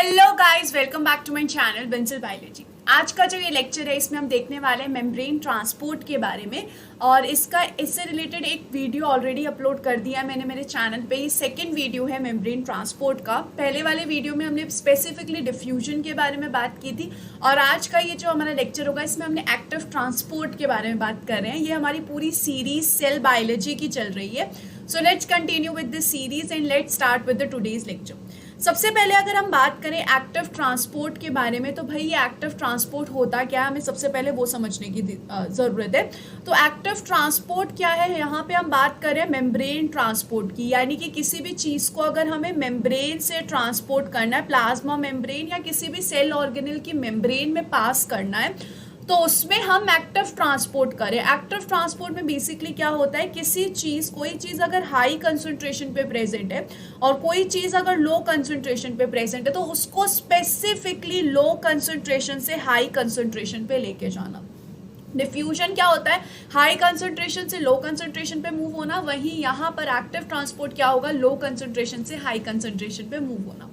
Hello guys, welcome back to my channel Bensil biology. आज का जो ये लेक्चर है इसमें हम देखने वाले हैं मेम्ब्रेन ट्रांसपोर्ट के बारे में। और इससे रिलेटेड एक वीडियो ऑलरेडी अपलोड कर दिया है मैंने मेरे चैनल पे। ये सेकंड वीडियो है मेम्ब्रेन ट्रांसपोर्ट का। पहले वाले वीडियो में हमने स्पेसिफिकली डिफ्यूजन के बारे में बात की थी, और आज का ये जो हमारा लेक्चर होगा इसमें हमने एक्टिव ट्रांसपोर्ट के बारे में बात कर रहे हैं। ये हमारी पूरी सीरीज सेल बायोलॉजी की चल रही है। So let's continue with this series and let's start with the today's lecture. सबसे पहले अगर हम बात करें एक्टिव ट्रांसपोर्ट के बारे में, तो भाई ये एक्टिव ट्रांसपोर्ट होता क्या है, हमें सबसे पहले वो समझने की ज़रूरत है। तो एक्टिव ट्रांसपोर्ट क्या है, यहाँ पे हम बात करें मेम्ब्रेन ट्रांसपोर्ट की, यानी कि किसी भी चीज़ को अगर हमें मेम्ब्रेन से ट्रांसपोर्ट करना है, प्लाज्मा मेम्ब्रेन या किसी भी सेल ऑर्गेनल की मेम्ब्रेन में पास करना है, तो उसमें हम एक्टिव ट्रांसपोर्ट करें। एक्टिव ट्रांसपोर्ट में बेसिकली क्या होता है, किसी चीज़ कोई चीज़ अगर हाई कंसंट्रेशन पे प्रेजेंट है और कोई चीज़ अगर लो कंसंट्रेशन पे प्रेजेंट है, तो उसको स्पेसिफिकली लो कंसंट्रेशन से हाई कंसंट्रेशन पे लेके जाना। डिफ्यूजन क्या होता है, हाई कंसंट्रेशन से लो कंसंट्रेशन पे मूव होना। वहीं यहाँ पर एक्टिव ट्रांसपोर्ट क्या होगा, लो कंसंट्रेशन से हाई कंसंट्रेशन पे मूव होना।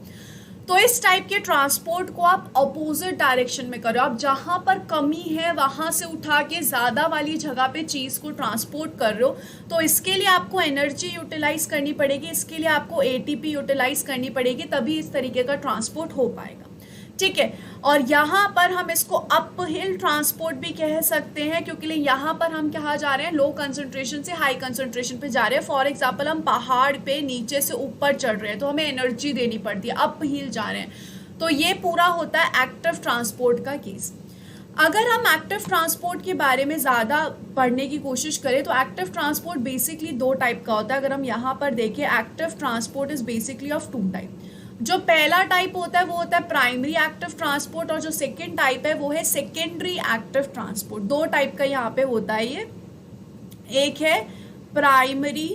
तो इस टाइप के ट्रांसपोर्ट को आप अपोजिट डायरेक्शन में करो। आप जहाँ पर कमी है वहाँ से उठा के ज़्यादा वाली जगह पे चीज़ को ट्रांसपोर्ट कर रहे हो, तो इसके लिए आपको एनर्जी यूटिलाइज करनी पड़ेगी, इसके लिए आपको एटीपी यूटिलाइज करनी पड़ेगी, तभी इस तरीके का ट्रांसपोर्ट हो पाएगा। ठीक है, और यहाँ पर हम इसको अप हिल ट्रांसपोर्ट भी कह सकते हैं, क्योंकि यहाँ पर हम कहाँ जा रहे हैं, लो कंसंट्रेशन से हाई कंसंट्रेशन पे जा रहे हैं। फॉर एग्जांपल हम पहाड़ पे नीचे से ऊपर चढ़ रहे हैं, तो हमें एनर्जी देनी पड़ती है, अप हिल जा रहे हैं। तो ये पूरा होता है एक्टिव ट्रांसपोर्ट का केस। अगर हम एक्टिव ट्रांसपोर्ट के बारे में ज़्यादा पढ़ने की कोशिश करें, तो एक्टिव ट्रांसपोर्ट बेसिकली दो टाइप का होता है। अगर हम यहाँ पर देखें, active transport is basically of two type. जो पहला टाइप होता है वो होता है प्राइमरी एक्टिव ट्रांसपोर्ट, और जो सेकेंड टाइप है वो है सेकेंडरी एक्टिव ट्रांसपोर्ट। दो टाइप का यहाँ पे होता है ये। एक है primary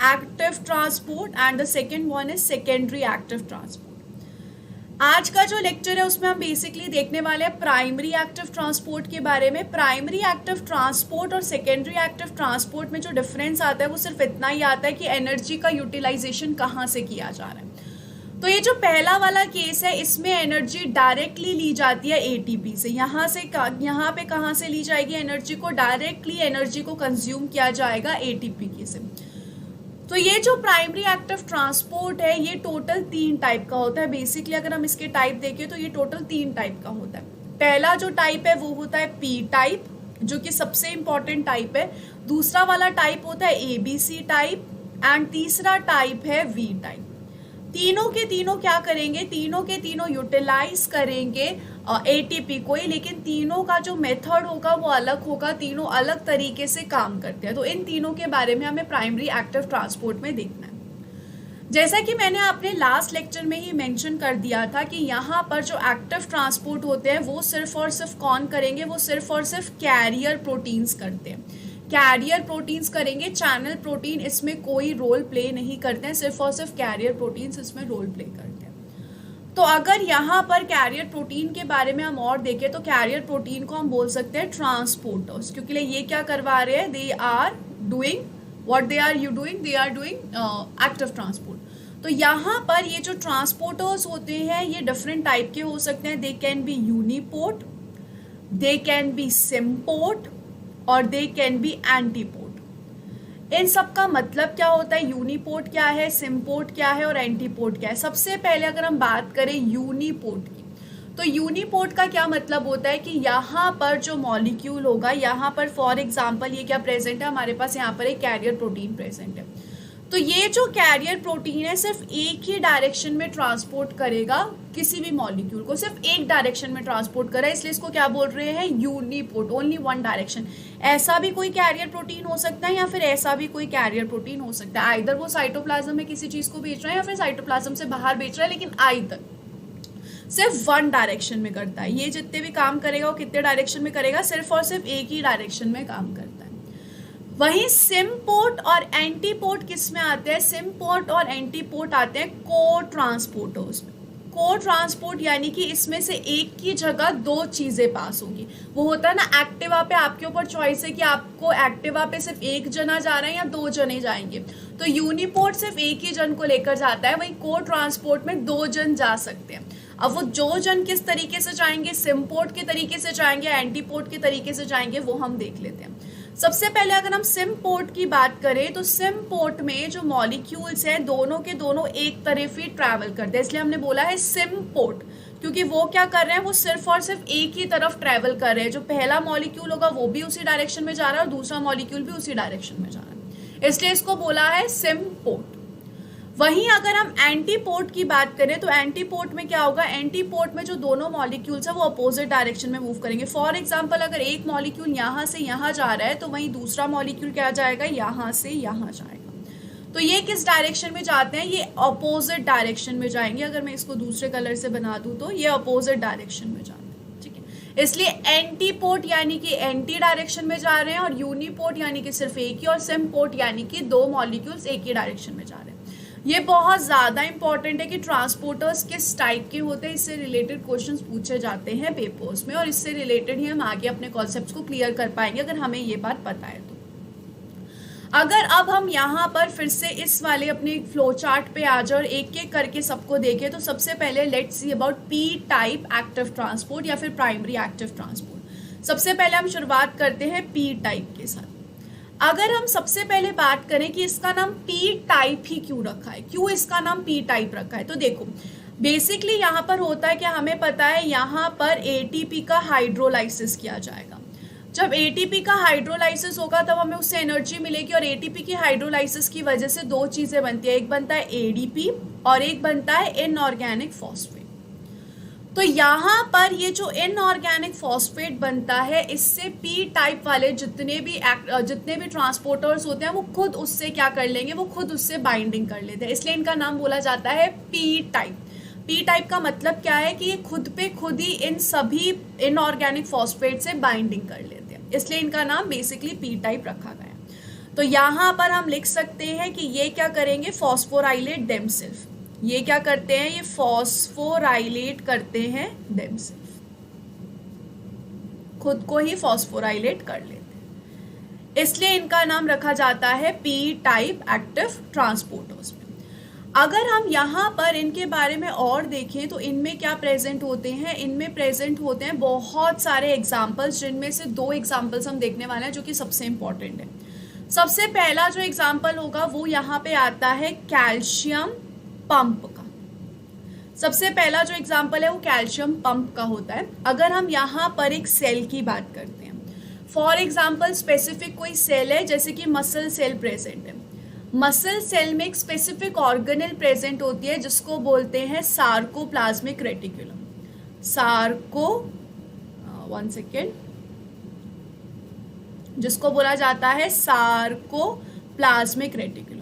active transport and the second one is secondary active transport. आज का जो लेक्चर है उसमें हम बेसिकली देखने वाले हैं प्राइमरी एक्टिव ट्रांसपोर्ट के बारे में। प्राइमरी एक्टिव ट्रांसपोर्ट और सेकेंडरी एक्टिव ट्रांसपोर्ट में जो डिफरेंस आता है वो सिर्फ इतना ही आता है कि एनर्जी का यूटिलाइजेशन कहाँ से किया जा रहा है। तो ये जो पहला वाला केस है, इसमें एनर्जी डायरेक्टली ली जाती है एटीपी से। यहाँ पे कहाँ से ली जाएगी एनर्जी को, डायरेक्टली एनर्जी को कंज्यूम किया जाएगा एटीपी के से। तो ये जो प्राइमरी एक्टिव ट्रांसपोर्ट है ये टोटल 3 टाइप का होता है। बेसिकली अगर हम इसके टाइप देखें तो ये टोटल 3 टाइप का होता है। पहला जो टाइप है वो होता है पी टाइप, जो कि सबसे इंपॉर्टेंट टाइप है। दूसरा वाला टाइप होता है एबीसी टाइप, एंड तीसरा टाइप है वी टाइप। तीनों के तीनों क्या करेंगे, तीनों के तीनों यूटिलाइज करेंगे एटीपी को ही, लेकिन तीनों का जो मेथड होगा वो अलग होगा, तीनों अलग तरीके से काम करते हैं। तो इन तीनों के बारे में हमें प्राइमरी एक्टिव ट्रांसपोर्ट में देखना है। जैसा कि मैंने अपने लास्ट लेक्चर में ही मेंशन कर दिया था कि यहाँ पर जो एक्टिव ट्रांसपोर्ट होते हैं वो सिर्फ और सिर्फ कौन करेंगे, वो सिर्फ और सिर्फ कैरियर प्रोटीन्स करते हैं। कैरियर प्रोटीन्स करेंगे, चैनल प्रोटीन इसमें कोई रोल प्ले नहीं करते हैं, सिर्फ और सिर्फ कैरियर प्रोटीन्स इसमें रोल प्ले करते हैं। तो अगर यहाँ पर कैरियर प्रोटीन के बारे में हम और देखें, तो कैरियर प्रोटीन को हम बोल सकते हैं ट्रांसपोर्टर्स, क्योंकि ये क्या करवा रहे हैं, they are doing what they are doing active transport. तो यहाँ पर ये जो ट्रांसपोर्टर्स होते हैं ये डिफरेंट टाइप के हो सकते हैं। They can be uniport, they can be symport, और दे कैन बी एंटीपोर्ट। इन सब का मतलब क्या होता है, यूनिपोर्ट क्या है, सिम्पोर्ट क्या है और एंटीपोर्ट क्या है। सबसे पहले अगर हम बात करें यूनिपोर्ट की, तो यूनिपोर्ट का क्या मतलब होता है कि यहाँ पर जो मॉलिक्यूल होगा, यहाँ पर फॉर एग्जांपल ये क्या प्रेजेंट है, हमारे पास यहाँ पर एक कैरियर प्रोटीन प्रेजेंट है। तो ये जो कैरियर प्रोटीन है सिर्फ एक ही डायरेक्शन में ट्रांसपोर्ट करेगा, किसी भी मॉलिक्यूल को सिर्फ एक डायरेक्शन में ट्रांसपोर्ट करेगा, इसलिए इसको क्या बोल रहे हैं, यूनिपोर्ट, ओनली वन डायरेक्शन। ऐसा भी कोई कैरियर प्रोटीन हो सकता है या फिर ऐसा भी कोई कैरियर प्रोटीन हो सकता है, आइदर वो साइटोप्लाज्म में किसी चीज़ को भेज रहा है या फिर साइटोप्लाज्म से बाहर भेज रहा है, लेकिन आइदर सिर्फ वन डायरेक्शन में करता है। ये जितने भी काम करेगा वो कितने डायरेक्शन में करेगा, सिर्फ और सिर्फ एक ही डायरेक्शन में काम करता है। वहीं सिम्पोर्ट और एंटीपोर्ट किस में आते हैं, सिम्पोर्ट और एंटीपोर्ट आते हैं को ट्रांसपोर्टर्स में। को ट्रांसपोर्ट यानी कि इसमें से एक की जगह दो चीजें पास होगी। वो होता है ना, एक्टिवा पे आपके ऊपर चॉइस है कि आपको एक्टिवा पे सिर्फ एक जना जा रहा है या दो जने जाएंगे। तो यूनिपोर्ट सिर्फ एक ही जन को लेकर जाता है, वहीं को ट्रांसपोर्ट में दो जन जा सकते हैं। अब वो जो जन किस तरीके से चाहेंगे, सिम्पोर्ट के तरीके से चाहेंगे, एंटीपोर्ट के तरीके से चाहेंगे, वो हम देख लेते हैं। सबसे पहले अगर हम सिम्पोर्ट की बात करें तो सिम्पोर्ट में जो मॉलिक्यूल्स हैं दोनों के दोनों एक तरफ ही ट्रैवल करते हैं, इसलिए हमने बोला है सिम्पोर्ट, क्योंकि वो क्या कर रहे हैं, वो सिर्फ और सिर्फ एक ही तरफ ट्रैवल कर रहे हैं। जो पहला मॉलिक्यूल होगा वो भी उसी डायरेक्शन में जा रहा है और दूसरा मॉलिक्यूल भी उसी डायरेक्शन में जा रहा है, इसलिए इसको बोला है सिम्पोर्ट। वहीं अगर हम एंटीपोर्ट की बात करें तो एंटीपोर्ट में क्या होगा, एंटीपोर्ट में जो दोनों मॉलिक्यूल्स है वो अपोजिट डायरेक्शन में मूव करेंगे। फॉर एग्जांपल अगर एक मॉलिक्यूल यहाँ से यहाँ जा रहा है तो वहीं दूसरा मॉलिक्यूल क्या जाएगा, यहाँ से यहाँ जाएगा। तो ये किस डायरेक्शन में जाते हैं, ये अपोजिट डायरेक्शन में जाएंगे। अगर मैं इसको दूसरे कलर से बना दूं तो ये अपोजिट डायरेक्शन में जाते हैं, ठीक है। इसलिए एंटीपोर्ट यानी कि एंटी डायरेक्शन में जा रहे हैं और यूनिपोर्ट यानी कि सिर्फ एक ही, और सिम्पोर्ट यानी कि दो मॉलिक्यूल्स एक ही डायरेक्शन में जा रहे हैं। ये बहुत ज़्यादा इंपॉर्टेंट है कि ट्रांसपोर्टर्स किस टाइप के होते हैं, इससे रिलेटेड क्वेश्चंस पूछे जाते हैं पेपर्स में, और इससे रिलेटेड ही हम आगे अपने कॉन्सेप्ट्स को क्लियर कर पाएंगे अगर हमें ये बात पता है तो। अगर अब हम यहाँ पर फिर से इस वाले अपने फ्लो चार्ट पे आ जाए और एक एक करके सबको देखें तो सबसे पहले let's see about P type active transport या फिर प्राइमरी एक्टिव ट्रांसपोर्ट। सबसे पहले हम शुरुआत करते हैं पी टाइप के साथ। अगर हम सबसे पहले बात करें कि इसका नाम पी टाइप ही क्यों रखा है, क्यों इसका नाम पी टाइप रखा है, तो देखो बेसिकली यहाँ पर होता है कि हमें पता है यहाँ पर एटीपी का हाइड्रोलाइसिस किया जाएगा। जब एटीपी का हाइड्रोलाइसिस होगा तब हमें उससे एनर्जी मिलेगी, और एटीपी की हाइड्रोलाइसिस की वजह से दो चीजें बनती है, एक बनता है एडीपी और एक बनता है इनऑर्गेनिक फॉस्फेट। तो यहाँ पर ये जो इनऑर्गेनिक फॉस्फेट बनता है, इससे पी टाइप वाले जितने भी ट्रांसपोर्टर्स होते हैं वो खुद उससे क्या कर लेंगे, वो खुद उससे बाइंडिंग कर लेते हैं, इसलिए इनका नाम बोला जाता है पी टाइप। पी टाइप का मतलब क्या है कि ये खुद पे खुद ही इन सभी इनऑर्गेनिक फॉस्फेट से बाइंडिंग कर लेते हैं, इसलिए इनका नाम बेसिकली पी टाइप रखा गया। तो यहाँ पर हम लिख सकते हैं कि ये क्या करेंगे, फॉस्फोराइलेट देमसेल्फ, ये क्या करते हैं, ये फॉस्फोराइलेट करते हैं देमसेल्फ, खुद को ही फॉस्फोराइलेट कर लेते हैं, इसलिए इनका नाम रखा जाता है पी टाइप एक्टिव ट्रांसपोर्टर्स में। अगर हम यहाँ पर इनके बारे में और देखें तो इनमें क्या प्रेजेंट होते हैं, इनमें प्रेजेंट होते हैं बहुत सारे एग्जाम्पल्स, जिनमें से दो एग्जाम्पल्स हम देखने वाले हैं जो कि सबसे इंपॉर्टेंट है। सबसे पहला जो एग्जाम्पल होगा वो यहाँ पे आता है कैल्शियम पंप का। सबसे पहला जो एग्जाम्पल है वो कैल्शियम पंप का होता है। अगर हम यहाँ पर एक सेल की बात करते हैं, फॉर एग्जाम्पल स्पेसिफिक कोई सेल है, जैसे कि मसल सेल प्रेजेंट है, मसल सेल में एक स्पेसिफिक ऑर्गेनेल प्रेजेंट होती है जिसको बोलते हैं सार्कोप्लाज्मिक रेटिकुलम। जिसको बोला जाता है सार्कोप्लाज्मिक रेटिकुलम।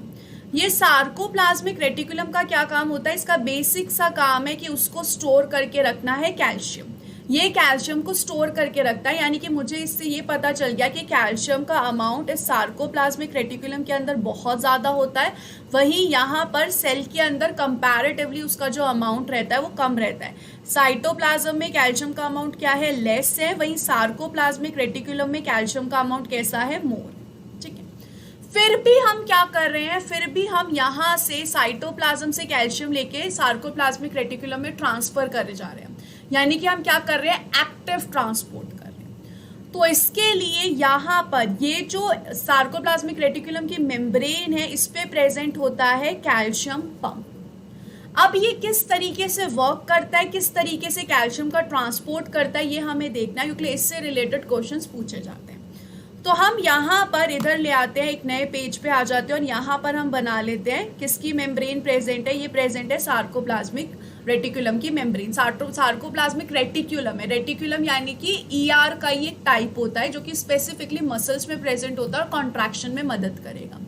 ये सार्कोप्लाज्मिक रेटिकुलम का क्या काम होता है, इसका बेसिक सा काम है कि उसको स्टोर करके रखना है कैल्शियम। ये कैल्शियम को स्टोर करके रखता है, यानी कि मुझे इससे ये पता चल गया कि कैल्शियम का अमाउंट इस सार्कोप्लाज्मिक रेटिकुलम के अंदर बहुत ज़्यादा होता है, वहीं यहाँ पर सेल के अंदर कंपैरेटिवली उसका जो अमाउंट रहता है वो कम रहता है। साइटोप्लाज्म में कैल्शियम का अमाउंट क्या है, लेस है, वहीं सार्कोप्लाज्मिक रेटिकुलम में कैल्शियम का अमाउंट कैसा है, मोर। ठीक है, फिर भी हम क्या कर रहे हैं, फिर भी हम यहाँ से साइटोप्लाज्म से कैल्शियम लेके सार्कोप्लाज्मिक रेटिकुलम में ट्रांसफर करे जा रहे हैं, यानी कि हम क्या कर रहे हैं, एक्टिव ट्रांसपोर्ट कर रहे हैं। तो इसके लिए यहाँ पर ये जो सार्कोप्लाज्मिक रेटिकुलम की मेम्ब्रेन है, इस पे प्रेजेंट होता है कैल्शियम पंप। अब ये किस तरीके से वर्क करता है, किस तरीके से कैल्शियम का ट्रांसपोर्ट करता है, ये हमें देखना है, क्योंकि इससे रिलेटेड क्वेश्चंस पूछे जाते हैं। तो हम यहाँ पर इधर ले आते हैं, एक नए पेज पे आ जाते हैं और यहाँ पर हम बना लेते हैं किसकी मेम्ब्रेन प्रेजेंट है, ये प्रेजेंट है सार्कोप्लाज्मिक रेटिकुलम की मेम्ब्रेन। सार्कोप्लाज्मिक रेटिकुलम है, रेटिकुलम यानी कि ईआर का ये एक होता है जो कि स्पेसिफिकली मसल्स में प्रेजेंट होता है और कॉन्ट्रैक्शन में मदद करेगा।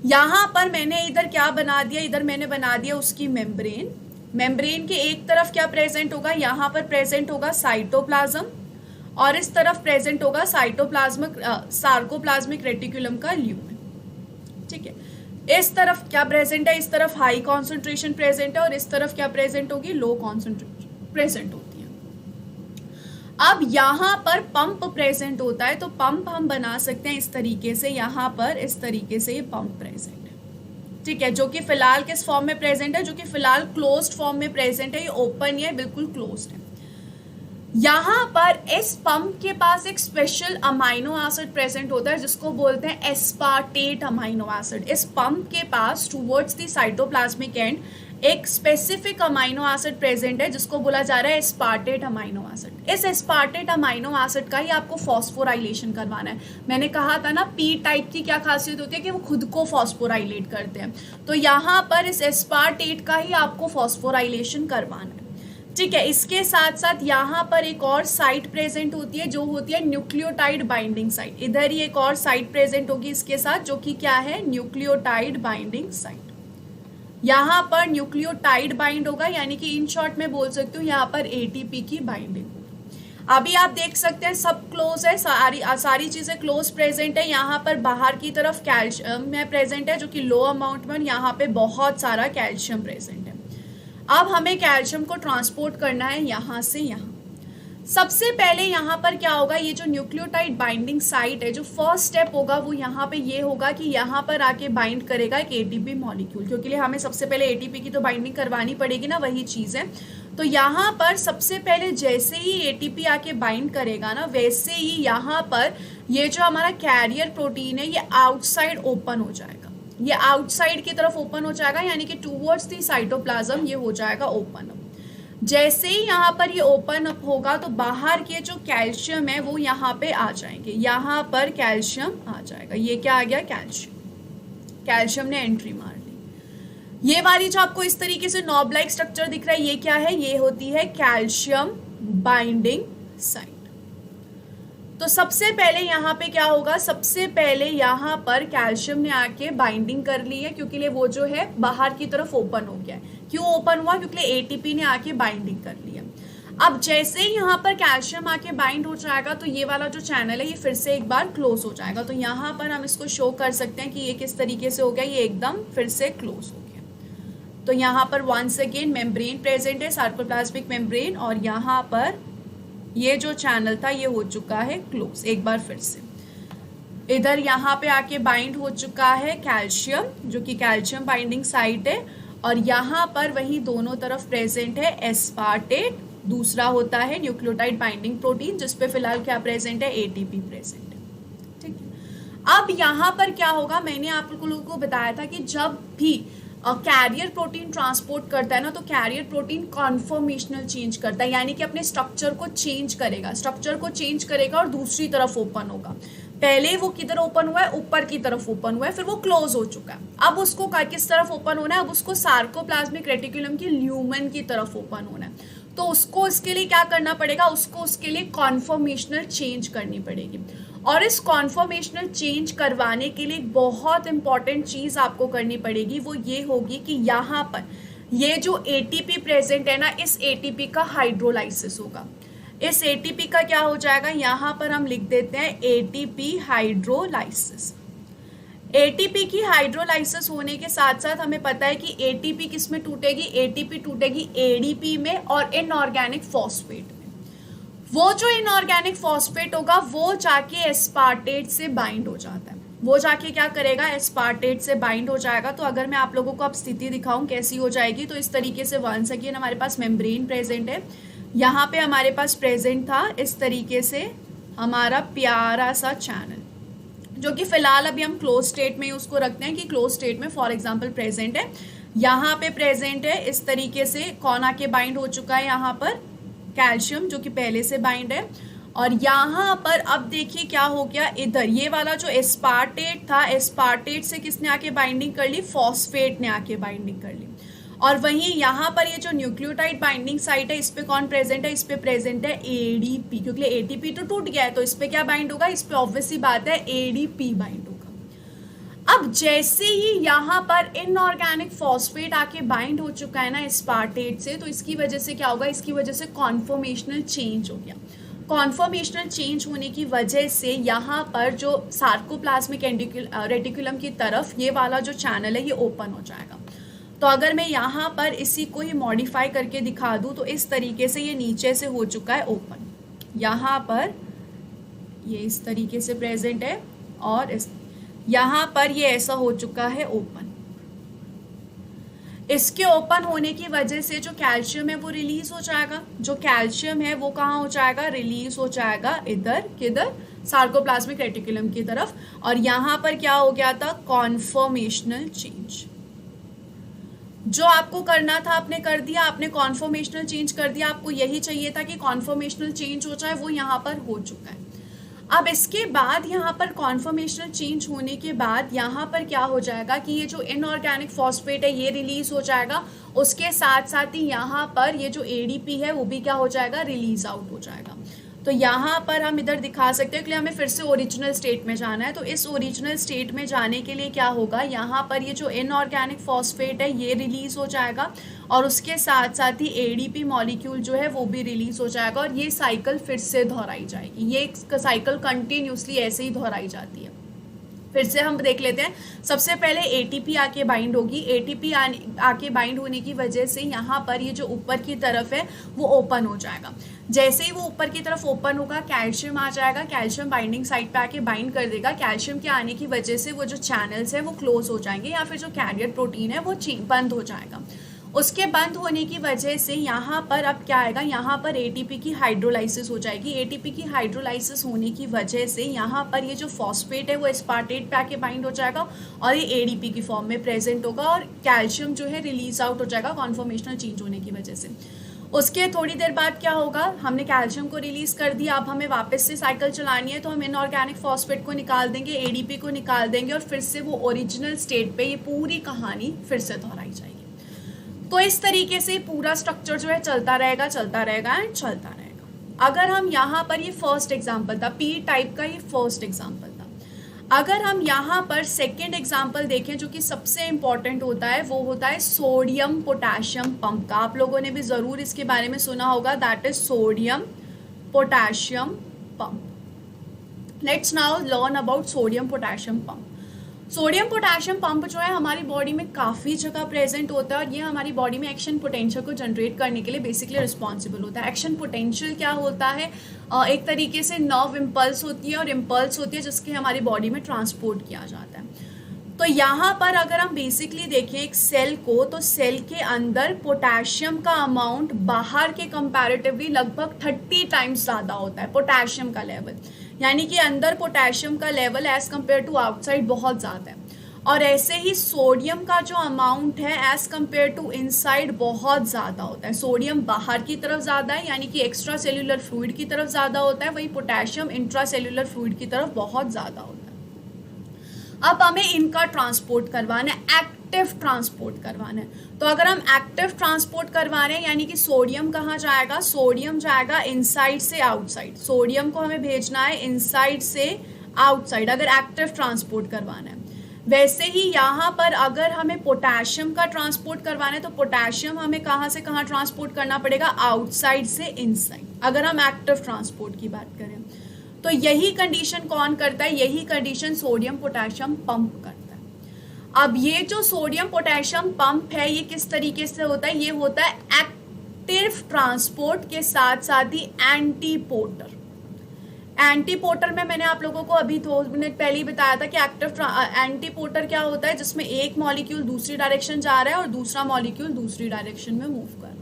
यहाँ पर मैंने इधर क्या बना दिया, इधर मैंने बना दिया उसकी मेम्ब्रेन। मेम्ब्रेन के एक तरफ क्या प्रेजेंट होगा, यहाँ पर प्रेजेंट होगा साइटोप्लाज्म और इस तरफ प्रेजेंट होगा सार्कोप्लाज्मिक रेटिकुलम का ल्यूमेन। ठीक है, इस तरफ क्या प्रेजेंट है, इस तरफ हाई कॉन्सेंट्रेशन प्रेजेंट है और इस तरफ क्या प्रेजेंट होगी, लो कॉन्सेंट्रेशन प्रेजेंट होती है। अब यहाँ पर पंप प्रेजेंट होता है, तो पंप हम बना सकते हैं इस तरीके से, यहाँ पर इस तरीके से ये पंप प्रेजेंट है। ठीक है, जो कि फिलहाल किस फॉर्म में प्रेजेंट है, जो कि फिलहाल क्लोज्ड फॉर्म में प्रेजेंट है, ये ओपन है, बिल्कुल क्लोज्ड है। यहाँ पर इस पंप के पास एक स्पेशल अमाइनो एसिड प्रेजेंट होता है जिसको बोलते हैं एस्पार्टेट अमाइनो एसिड। इस पंप के पास टुवर्ड्स द साइटोप्लाज्मिक एंड एक स्पेसिफिक अमाइनो एसिड प्रेजेंट है जिसको बोला जा रहा है एस्पार्टेट अमाइनो एसिड। इस एस्पार्टेट अमाइनो एसिड का ही आपको फॉस्फोराइलेशन करवाना है। मैंने कहा था ना पी टाइप की क्या खासियत होती है कि वो खुद को फॉस्फोराइलेट करते हैं, तो यहाँ पर इस एस्पार्टेट का ही आपको फॉस्फोराइलेशन करवाना है। ठीक है, इसके साथ साथ यहाँ पर एक और साइट प्रेजेंट होती है जो होती है न्यूक्लियोटाइड बाइंडिंग साइट। इधर ही एक और साइट प्रेजेंट होगी इसके साथ, जो कि क्या है, न्यूक्लियोटाइड बाइंडिंग साइट। यहाँ पर न्यूक्लियोटाइड बाइंड होगा, यानी कि इन शॉर्ट में बोल सकती हूँ यहाँ पर एटीपी की बाइंडिंग होगी। अभी आप देख सकते हैं सब क्लोज है, सारी चीजें क्लोज प्रेजेंट है। यहाँ पर बाहर की तरफ कैल्शियम में प्रेजेंट है जो कि लो अमाउंट में, यहाँ पे बहुत सारा कैल्शियम प्रेजेंट है। अब हमें कैल्शियम को ट्रांसपोर्ट करना है यहाँ से यहाँ। सबसे पहले यहाँ पर क्या होगा, ये जो न्यूक्लियोटाइड बाइंडिंग साइट है, जो फर्स्ट स्टेप होगा वो यहाँ पे ये होगा कि यहाँ पर आके बाइंड करेगा एक एटीपी मॉलिक्यूल, क्योंकि हमें सबसे पहले एटीपी की तो बाइंडिंग करवानी पड़ेगी ना, वही चीज़ है। तो यहाँ पर सबसे पहले जैसे ही एटीपी आके बाइंड करेगा ना, वैसे ही यहाँ पर ये जो हमारा कैरियर प्रोटीन है ये आउटसाइड ओपन हो जाएगा, ये आउटसाइड की तरफ ओपन हो जाएगा, यानी कि टूवर्ड्स द साइटोप्लाज्म ये हो जाएगा ओपन अप। जैसे ही यहाँ पर ये ओपन अप होगा तो बाहर के जो कैल्शियम है वो यहाँ पे आ जाएंगे, यहाँ पर कैल्शियम आ जाएगा। ये क्या आ गया, कैल्शियम। कैल्शियम ने एंट्री मार ली। ये वाली जो आपको इस तरीके से नॉब लाइक स्ट्रक्चर दिख रहा है, ये क्या है, ये होती है कैल्शियम बाइंडिंग साइट। तो सबसे पहले यहाँ पे क्या होगा, सबसे पहले यहाँ पर कैल्शियम ने आके बाइंडिंग कर ली है, क्योंकि वो जो है बाहर की तरफ ओपन हो गया है। क्यों ओपन हुआ, क्योंकि एटीपी ने आके बाइंडिंग कर लिया। अब जैसे ही यहाँ पर कैल्शियम आके बाइंड हो जाएगा तो ये वाला जो चैनल है ये फिर से एक बार क्लोज हो जाएगा। तो यहाँ पर हम इसको शो कर सकते हैं कि ये किस तरीके से हो गया, ये एकदम फिर से क्लोज हो गया। तो यहाँ पर वंस अगेन मेम्ब्रेन प्रेजेंट है, सार्कोप्लाज्मिक मेम्ब्रेन, और यहाँ पर ये जो चैनल था ये हो चुका है क्लोज। एक बार फिर से इधर यहाँ पे आके बाइंड हो चुका है कैल्शियम, जो कि कैल्शियम बाइंडिंग साइट है, और यहाँ पर वही दोनों तरफ प्रेजेंट है एस्पार्टेट, दूसरा होता है न्यूक्लियोटाइड बाइंडिंग प्रोटीन, जिसपे फिलहाल क्या प्रेजेंट है, एटीपी प्रेजेंट है। ठीक है, अब यहाँ पर क्या होगा, मैंने आप लोगों को बताया था कि जब भी कैरियर प्रोटीन ट्रांसपोर्ट करता है ना, तो कैरियर प्रोटीन कॉन्फॉर्मेशनल चेंज करता है, यानी कि अपने स्ट्रक्चर को चेंज करेगा, और दूसरी तरफ ओपन होगा। पहले वो किधर ओपन हुआ है, ऊपर की तरफ ओपन हुआ है, फिर वो क्लोज हो चुका है। अब उसको किस तरफ ओपन होना है, अब उसको सार्कोप्लाज्मिक रेटिकुलम की ल्यूमेन की तरफ ओपन होना है। तो उसको इसके लिए क्या करना पड़ेगा, उसको उसके लिए कॉन्फॉर्मेशनल चेंज करनी पड़ेगी। और इस कॉन्फॉर्मेशनल चेंज करवाने के लिए बहुत इंपॉर्टेंट चीज आपको करनी पड़ेगी, वो ये होगी कि यहाँ पर ये जो एटीपी प्रेजेंट है ना, इस एटीपी का हाइड्रोलाइसिस होगा। इस एटीपी का क्या हो जाएगा, यहाँ पर हम लिख देते हैं एटीपी हाइड्रोलाइसिस। एटीपी की हाइड्रोलाइसिस होने के साथ साथ हमें पता है कि एटीपी किस में टूटेगी, एटीपी टूटेगी एडीपी में और इनऑर्गेनिक फॉस्फेट में। वो जो इनऑर्गेनिक फॉस्फेट होगा वो जाके एस्पार्टेट से बाइंड हो जाता है, वो जाके क्या करेगा, एस्पार्टेट से बाइंड हो जाएगा। तो अगर मैं आप लोगों को अब स्थिति दिखाऊं कैसी हो जाएगी, तो इस तरीके से वंस अगेन हमारे पास मेम्ब्रेन प्रेजेंट है, यहाँ पे हमारे पास प्रेजेंट था इस तरीके से हमारा प्यारा सा चैनल, जो कि फिलहाल अभी हम क्लोज स्टेट में उसको रखते हैं कि क्लोज स्टेट में फॉर एग्जांपल प्रेजेंट है। यहाँ पे प्रेजेंट है इस तरीके से, कौन आके बाइंड हो चुका है, यहाँ पर कैल्शियम, जो कि पहले से बाइंड है। और यहाँ पर अब देखिए क्या हो गया, इधर ये वाला जो एस्पार्टेट था, एस्पार्टेट से किसने आके बाइंडिंग कर ली, फॉस्फेट ने आके बाइंडिंग कर ली। और वहीं यहाँ पर ये जो न्यूक्लियोटाइड बाइंडिंग साइट है, इस पे कौन प्रेजेंट है, इस पे प्रेजेंट है एडीपी, क्योंकि एटीपी तो टूट गया है, तो इस पे क्या बाइंड होगा, इस पे ऑब्वियस सी बात है एडीपी बाइंड होगा। अब जैसे ही यहाँ पर इनऑर्गेनिक फॉस्फेट आके बाइंड हो चुका है ना एस्पार्टेट से, तो इसकी वजह से क्या होगा, इसकी वजह से कॉन्फॉर्मेशनल चेंज हो गया। कॉन्फॉर्मेशनल चेंज होने की वजह से यहाँ पर जो सार्कोप्लाज्मिक रेटिकुलम की तरफ ये वाला जो चैनल है ये ओपन हो जाएगा। तो अगर मैं यहाँ पर इसी को ही मॉडिफाई करके दिखा दूँ तो इस तरीके से ये नीचे से हो चुका है ओपन, यहाँ पर ये इस तरीके से प्रेजेंट है और यहाँ पर ये ऐसा हो चुका है ओपन। इसके ओपन होने की वजह से जो कैल्शियम है वो रिलीज हो जाएगा, जो कैल्शियम है वो कहाँ हो जाएगा, रिलीज हो जाएगा इधर किधर, सार्कोप्लाज्मिक रेटिकुलम की तरफ। और यहाँ पर क्या हो गया था, कॉन्फॉर्मेशनल चेंज। जो आपको करना था आपने कर दिया, आपने कॉन्फॉर्मेशनल चेंज कर दिया, आपको यही चाहिए था कि कॉन्फॉर्मेशनल चेंज हो जाए, वो यहाँ पर हो चुका है। अब इसके बाद यहाँ पर कॉन्फॉर्मेशनल चेंज होने के बाद यहाँ पर क्या हो जाएगा कि ये जो इनऑर्गेनिक फॉस्फेट है ये रिलीज हो जाएगा, उसके साथ साथ ही यहाँ पर ये जो एडीपी है वो भी क्या हो जाएगा, रिलीज आउट हो जाएगा। तो यहाँ पर हम इधर दिखा सकते हैं कि हमें फिर से ओरिजिनल स्टेट में जाना है। तो इस ओरिजिनल स्टेट में जाने के लिए क्या होगा, यहाँ पर ये जो इनऑर्गेनिक फॉस्फेट है ये रिलीज हो जाएगा और उसके साथ साथ ही एडीपी मॉलिक्यूल जो है वो भी रिलीज हो जाएगा और ये साइकिल फिर से दोहराई जाएगी। ये साइकिल कंटिन्यूसली ऐसे ही दोहराई जाती है। फिर से हम देख लेते हैं। सबसे पहले एटीपी आके बाइंड होगी, एटीपी आके बाइंड होने की वजह से यहाँ पर ये जो ऊपर की तरफ है वो ओपन हो जाएगा। जैसे ही वो ऊपर की तरफ ओपन होगा कैल्शियम आ जाएगा, कैल्शियम बाइंडिंग साइट पे आके बाइंड कर देगा। कैल्शियम के आने की वजह से वो जो चैनल्स है वो क्लोज हो जाएंगे या फिर जो कैरियर प्रोटीन है वो बंद हो जाएगा। उसके बंद होने की वजह से यहाँ पर अब क्या आएगा, यहाँ पर एटीपी की हाइड्रोलाइसिस हो जाएगी। एटीपी की हाइड्रोलाइसिस होने की वजह से यहाँ पर ये जो फॉस्फेट है वो एस्पार्टेट पे आके बाइंड हो जाएगा और ये एडीपी की फॉर्म में प्रेजेंट होगा और कैल्शियम जो है रिलीज आउट हो जाएगा कॉन्फॉर्मेशनल चेंज होने की वजह से। उसके थोड़ी देर बाद क्या होगा, हमने कैल्शियम को रिलीज कर दिया, अब हमें वापस से साइकिल चलानी है तो हम इनऑर्गेनिक फॉस्फेट को निकाल देंगे, एडीपी को निकाल देंगे और फिर से वो ओरिजिनल स्टेट पे ये पूरी कहानी फिर से दोहराई जाएगी। तो इस तरीके से पूरा स्ट्रक्चर जो है चलता रहेगा एंड चलता रहेगा। अगर हम यहाँ पर, ये फर्स्ट एग्जाम्पल था, पी टाइप का ये फर्स्ट एग्जाम्पल था। अगर हम यहाँ पर सेकेंड एग्जाम्पल देखें जो कि सबसे इंपॉर्टेंट होता है, वो होता है सोडियम पोटेशियम पंप का। आप लोगों ने भी ज़रूर इसके बारे में सुना होगा, that is sodium potassium pump. Let's now learn about sodium potassium pump. Sodium potassium pump जो है हमारी बॉडी में काफ़ी जगह प्रेजेंट होता है और ये हमारी बॉडी में एक्शन पोटेंशियल को जनरेट करने के लिए बेसिकली रिस्पॉन्सिबल होता है। एक्शन पोटेंशियल क्या होता है, एक तरीके से नर्व इम्पल्स होती है और इम्पल्स होती है जिसके हमारी बॉडी में ट्रांसपोर्ट किया जाता है। तो यहाँ पर अगर हम बेसिकली देखें एक सेल को, तो सेल के अंदर पोटेशियम का अमाउंट बाहर के कंपैरेटिवली लगभग 30 टाइम्स ज़्यादा होता है पोटेशियम का लेवल, यानी कि अंदर पोटेशियम का level as compare to outside बहुत ज़्यादा है। और ऐसे ही सोडियम का जो अमाउंट है एज कम्पेयर टू इनसाइड बहुत ज़्यादा होता है। सोडियम बाहर की तरफ ज़्यादा है यानी कि एक्स्ट्रा सेल्यूलर फ्लूइड की तरफ ज़्यादा होता है, वही पोटेशियम इंट्रा सेल्यूलर फ्लूइड की तरफ बहुत ज़्यादा होता है। अब हमें इनका ट्रांसपोर्ट करवाना है, एक्टिव ट्रांसपोर्ट करवाना है। तो अगर हम एक्टिव ट्रांसपोर्ट करवा रहे हैं यानी कि सोडियम कहाँ जाएगा, सोडियम जाएगा इनसाइड से आउटसाइड। सोडियम को हमें भेजना है इनसाइड से आउटसाइड अगर एक्टिव ट्रांसपोर्ट करवाना है। वैसे ही यहाँ पर अगर हमें पोटेशियम का ट्रांसपोर्ट करवाना है तो पोटेशियम हमें कहाँ से कहाँ ट्रांसपोर्ट करना पड़ेगा, आउटसाइड से इनसाइड, अगर हम एक्टिव ट्रांसपोर्ट की बात करें। तो यही कंडीशन कौन करता है, यही कंडीशन सोडियम पोटेशियम पंप करता है। अब ये जो सोडियम पोटेशियम पंप है ये किस तरीके से होता है, ये होता है एक्टिव ट्रांसपोर्ट के साथ साथ ही एंटीपोर्टर। एंटीपोर्टर में मैंने आप लोगों को अभी 2 मिनट पहले ही बताया था कि एक्टिव एंटीपोर्टर क्या होता है, जिसमें एक मॉलिक्यूल दूसरी डायरेक्शन जा रहा है और दूसरा मॉलिक्यूल दूसरी डायरेक्शन में मूव कर रहा है।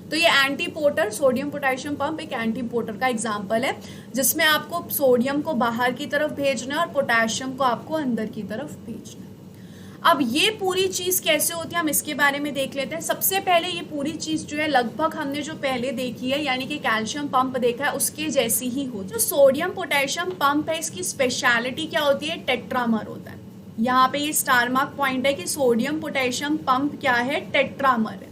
तो ये एंटीपोर्टर, सोडियम पोटेशियम पंप एक एंटीपोर्टर का एग्जांपल है जिसमें आपको सोडियम को बाहर की तरफ भेजना है और पोटेशियम को आपको अंदर की तरफ भेजना है। अब ये पूरी चीज़ कैसे होती है हम इसके बारे में देख लेते हैं। सबसे पहले ये पूरी चीज़ जो है लगभग हमने जो पहले देखी है यानी कि कैल्शियम पंप देखा है उसके जैसी ही होती है। जो सोडियम पोटेशियम पंप है इसकी स्पेशलिटी क्या होती है, टेट्रामर होता है। यहाँ पे ये स्टार मार्क पॉइंट है कि सोडियम पोटेशियम पंप क्या है, टेट्रामर है।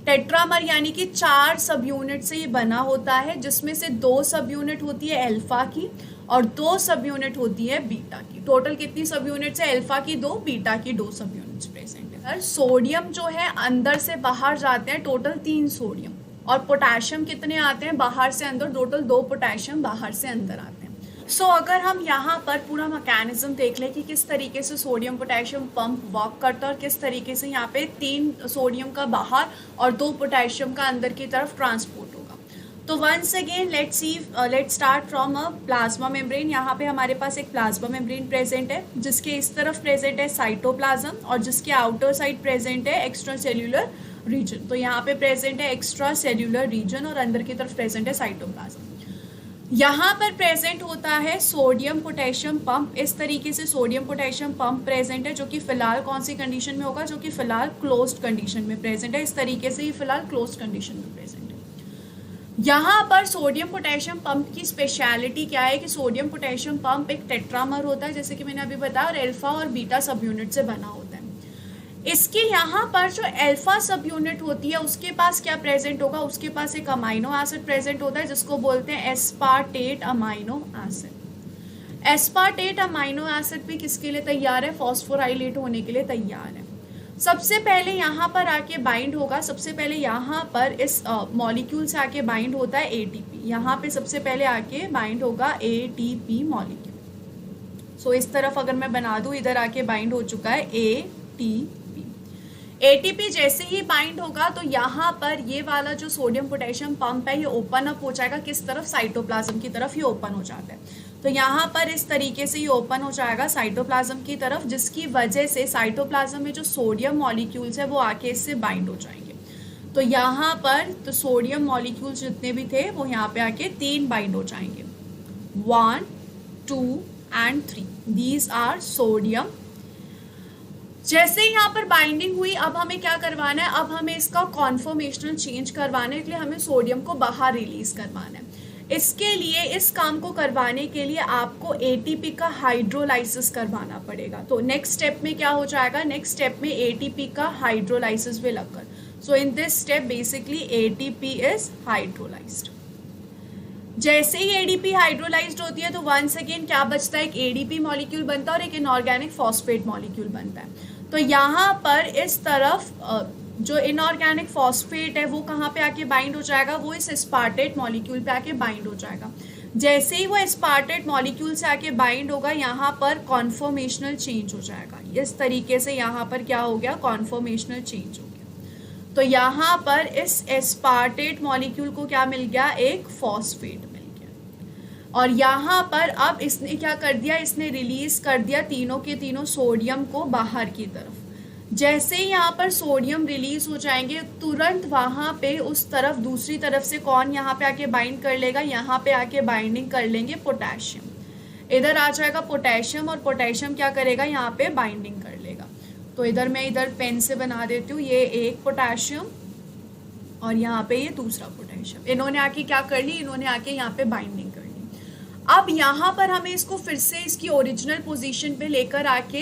टेट्रामर यानी कि 4 सब यूनिट से ये बना होता है जिसमें से 2 सब यूनिट होती है अल्फा की और 2 सब यूनिट होती है बीटा की। टोटल कितनी सब यूनिट्स है, अल्फा की 2, बीटा की 2 सब यूनिट्स प्रेजेंट है। सोडियम जो है अंदर से बाहर जाते हैं टोटल 3 सोडियम और पोटेशियम कितने आते हैं बाहर से अंदर, टोटल 2 पोटेशियम बाहर से अंदर आते हैं। सो अगर हम यहाँ पर पूरा मैकेनिज्म देख लें कि किस तरीके से सोडियम पोटेशियम पंप वर्क करता है और किस तरीके से यहाँ पे 3 सोडियम का बाहर और 2 पोटेशियम का अंदर की तरफ ट्रांसपोर्ट होगा। तो once again let's start from a plasma membrane. यहाँ पे हमारे पास एक प्लाज्मा मेम्ब्रेन प्रेजेंट है, जिसके इस तरफ प्रेजेंट है साइटोप्लाज्म और जिसके आउटर साइड प्रेजेंट है एक्स्ट्रा सेल्यूलर रीजन। तो यहाँ पे प्रेजेंट है एक्स्ट्रा सेल्यूलर रीजन और अंदर की तरफ प्रेजेंट है साइटोप्लाज्म। यहाँ पर प्रेजेंट होता है सोडियम पोटेशियम पंप। इस तरीके से सोडियम पोटेशियम पंप प्रेजेंट है, जो कि फिलहाल कौन सी कंडीशन में होगा, जो कि फिलहाल क्लोज्ड कंडीशन में प्रेजेंट है। इस तरीके से ये फिलहाल क्लोज्ड कंडीशन में प्रेजेंट है। यहाँ पर सोडियम पोटेशियम पंप की स्पेशलिटी क्या है कि सोडियम पोटेशियम पंप एक टेट्रामर होता है, जैसे कि मैंने अभी बताया, और अल्फा और बीटा सब यूनिट से बना होता है। इसके यहाँ पर जो अल्फा सब यूनिट होती है उसके पास क्या प्रेजेंट होगा, उसके पास एक अमाइनो एसिड प्रेजेंट होता है जिसको बोलते हैं aspartate amino acid. Aspartate amino acid भी किसके लिए तैयार है, फॉस्फोराइलेट होने के लिए तैयार है। सबसे पहले यहाँ पर आके बाइंड होगा, सबसे पहले यहाँ पर इस मॉलिक्यूल से आके बाइंड होता है एटीपी। यहाँ पे सबसे पहले आके बाइंड होगा एटीपी मॉलिक्यूल। सो इस तरफ अगर मैं बना दूँ, इधर आके बाइंड हो चुका है एटीपी। एटीपी जैसे ही बाइंड होगा तो यहाँ पर ये वाला जो सोडियम पोटेशियम पंप है ये ओपन अप हो जाएगा, किस तरफ, साइटोप्लाज्म की तरफ ये ओपन हो जाता है। तो यहाँ पर इस तरीके से ये ओपन हो जाएगा साइटोप्लाज्म की तरफ, जिसकी वजह से साइटोप्लाज्म में जो सोडियम मॉलिक्यूल्स है वो आके इससे बाइंड हो जाएंगे। तो यहाँ पर तो सोडियम मॉलिक्यूल्स जितने भी थे वो यहाँ पे आके 3 बाइंड हो जाएंगे, 1, 2 and 3। These are sodium. जैसे ही यहाँ पर बाइंडिंग हुई, अब हमें क्या करवाना है, अब हमें इसका कॉन्फॉर्मेशनल चेंज करवाने के लिए हमें सोडियम को बाहर रिलीज करवाना है। इसके लिए, इस काम को करवाने के लिए आपको एटीपी का हाइड्रोलाइसिस करवाना पड़ेगा। तो नेक्स्ट स्टेप में क्या हो जाएगा, नेक्स्ट स्टेप में एटीपी का hydrolysis will occur. So in this step basically ATP is hydrolysed. जैसे ही एडीपी हाइड्रोलाइज्ड होती है तो वंस अगेन क्या बचता है, एक एडीपी मॉलिक्यूल बनता है और एक इनऑर्गेनिक फॉस्फेट मॉलिक्यूल बनता है। तो यहाँ पर इस तरफ जो इनऑर्गेनिक फॉस्फेट है वो कहाँ पे आके बाइंड हो जाएगा, वो इस एस्पार्टेट मॉलिक्यूल पे आके बाइंड हो जाएगा। जैसे ही वो एस्पार्टेट मॉलिक्यूल से आके बाइंड होगा, यहाँ पर कॉन्फॉर्मेशनल चेंज हो जाएगा। इस तरीके से यहाँ पर क्या हो गया, कॉन्फॉर्मेशनल चेंज हो गया। तो यहाँ पर इस एस्पार्टेट मॉलिक्यूल को क्या मिल गया, एक फॉस्फेट मिल गया। और यहाँ पर अब इसने क्या कर दिया, इसने रिलीज कर दिया तीनों के तीनों सोडियम को बाहर की तरफ। जैसे ही यहाँ पर सोडियम रिलीज हो जाएंगे, तुरंत वहाँ पे उस तरफ दूसरी तरफ से कौन यहाँ पे आके बाइंड कर लेगा, यहाँ पे आके बाइंडिंग कर लेंगे पोटेशियम। इधर आ जाएगा पोटेशियम और पोटेशियम क्या करेगा, यहाँ पे बाइंडिंग कर लेगा। तो इधर मैं इधर पेन से बना देती हूँ, ये एक पोटेशियम और यहाँ पे ये दूसरा पोटेशियम। इन्होंने आके क्या कर ली, इन्होंने आके यहाँ पे बाइंडिंग कर ली। अब यहाँ पर हमें इसको फिर से इसकी ओरिजिनल पोजीशन पे लेकर आके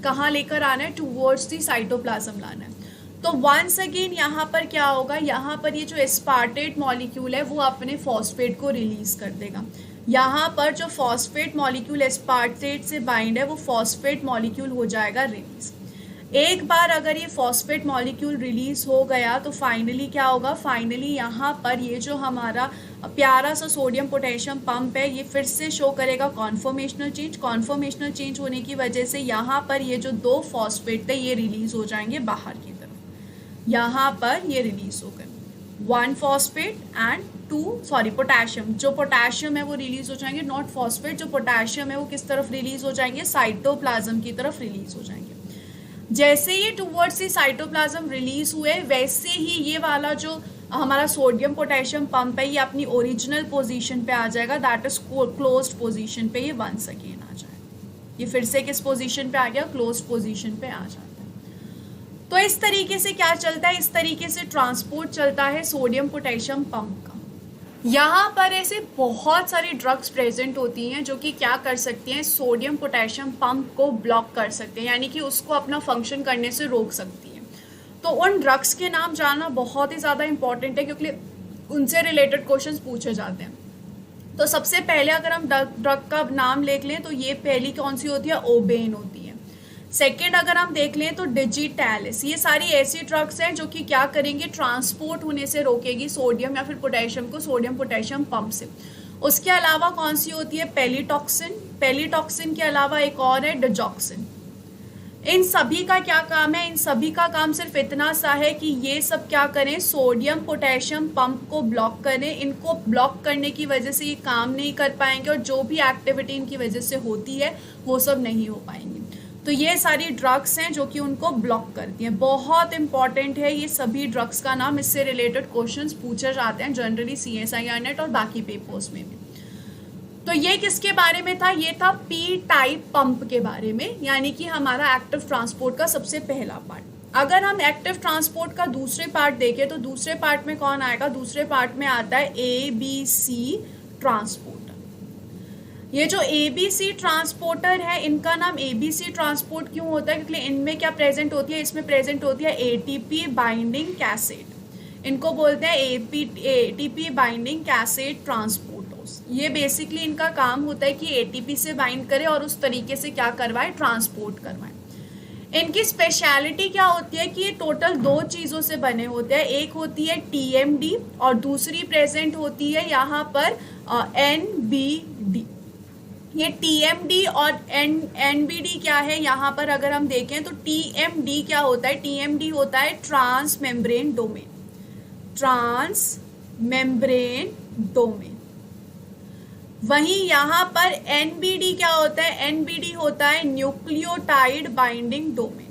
कहाँ लेकर आना है, टूवर्ड्स दी साइटोप्लाज्म लाना है। तो वंस अगेन यहाँ पर क्या होगा, यहाँ पर ये जो एस्पार्टेट मॉलिक्यूल है वो अपने फॉस्फेट को रिलीज कर देगा। यहाँ पर जो फॉस्फेट मॉलिक्यूल एस्पार्टेट से बाइंड है वो फॉस्फेट मॉलिक्यूल हो जाएगा रिलीज। एक बार अगर ये फॉस्फेट मॉलिक्यूल रिलीज हो गया तो फाइनली क्या होगा, फाइनली यहाँ पर ये जो हमारा प्यारा सा सोडियम पोटेशियम पंप है ये फिर से शो करेगा कॉन्फॉर्मेशनल चेंज। कॉन्फॉर्मेशनल चेंज होने की वजह से यहाँ पर ये जो 2 फॉस्फेट थे ये रिलीज हो जाएंगे बाहर की तरफ। यहाँ पर ये रिलीज हो गए 1 फॉस्फेट एंड 2 पोटेशियम। जो पोटेशियम है वो रिलीज हो जाएंगे, नॉट फॉस्फेट। जो पोटेशियम है वो किस तरफ रिलीज हो जाएंगे, साइटोप्लाज्म की तरफ रिलीज हो जाएंगे। जैसे ये टूवर्ड्स दी साइटोप्लाज्म रिलीज हुए, वैसे ही ये वाला जो हमारा सोडियम पोटेशियम पंप है ये अपनी ओरिजिनल पोजीशन पे आ जाएगा, दैट इज क्लोज्ड पोजीशन पे ये वंस अगेन आ जाएगा। ये फिर से किस पोजीशन पे आ गया, क्लोज्ड पोजीशन पे आ जाता है। तो इस तरीके से क्या चलता है, इस तरीके से ट्रांसपोर्ट चलता है सोडियम पोटेशियम पंप का। यहाँ पर ऐसे बहुत सारी ड्रग्स प्रेजेंट होती हैं जो कि क्या कर सकती हैं, सोडियम पोटेशियम पंप को ब्लॉक कर सकते हैं, यानी कि उसको अपना फंक्शन करने से रोक सकती हैं। तो उन ड्रग्स के नाम जानना बहुत ही ज़्यादा इंपॉर्टेंट है क्योंकि उनसे रिलेटेड क्वेश्चंस पूछे जाते हैं। तो सबसे पहले अगर हम ड्रग का नाम लिख लें तो ये पहली कौन सी होती है, ओबेन होती है। सेकेंड अगर हम देख लें तो डिजिटैलिस। ये सारी ऐसी ड्रग्स हैं जो कि क्या करेंगे, ट्रांसपोर्ट होने से रोकेगी सोडियम या फिर पोटेशियम को सोडियम पोटेशियम पंप से। उसके अलावा कौन सी होती है, पेलीटॉक्सिन। पेलीटॉक्सिन के अलावा एक और है डिजॉक्सिन। इन सभी का क्या काम है? इन सभी का काम सिर्फ इतना सा है कि ये सब क्या करें, सोडियम पोटेशियम पंप को ब्लॉक करें। इनको ब्लॉक करने की वजह से ये काम नहीं कर पाएंगे और जो भी एक्टिविटी इनकी वजह से होती है वो सब नहीं हो पाएंगी। तो ये सारी ड्रग्स हैं जो कि उनको ब्लॉक करती हैं। बहुत इंपॉर्टेंट है ये सभी ड्रग्स का नाम, इससे रिलेटेड क्वेश्चंस पूछे जाते हैं जनरली CSIR नेट और बाकी पेपर्स में भी। तो ये किसके बारे में था? ये था पी टाइप पंप के बारे में, यानी कि हमारा एक्टिव ट्रांसपोर्ट का सबसे पहला पार्ट। अगर हम एक्टिव ट्रांसपोर्ट का दूसरे पार्ट देखें तो दूसरे पार्ट में कौन आएगा? दूसरे पार्ट में आता है ABC ट्रांसपोर्टर। ये जो ABC ट्रांसपोर्टर है, इनका नाम ABC ट्रांसपोर्ट क्यों होता है? क्योंकि इनमें क्या प्रेजेंट होती है? इसमें प्रेजेंट होती है ATP बाइंडिंग कैसेट। इनको बोलते हैं ATP बाइंडिंग कैसेट ट्रांसपोर्टर्स। ये बेसिकली इनका काम होता है कि ATP से बाइंड करे और उस तरीके से क्या करवाए, ट्रांसपोर्ट करवाए। इनकी स्पेशलिटी क्या होती है कि ये टोटल 2 चीज़ों से बने होते हैं। एक होती है TMD और दूसरी प्रेजेंट होती है यहाँ पर NBD। ये TMD और NBD क्या है यहाँ पर अगर हम देखें तो TMD क्या होता है? TMD होता है transmembrane domain, transmembrane domain. वहीं यहाँ पर NBD क्या होता है? NBD होता है न्यूक्लियोटाइड बाइंडिंग डोमेन।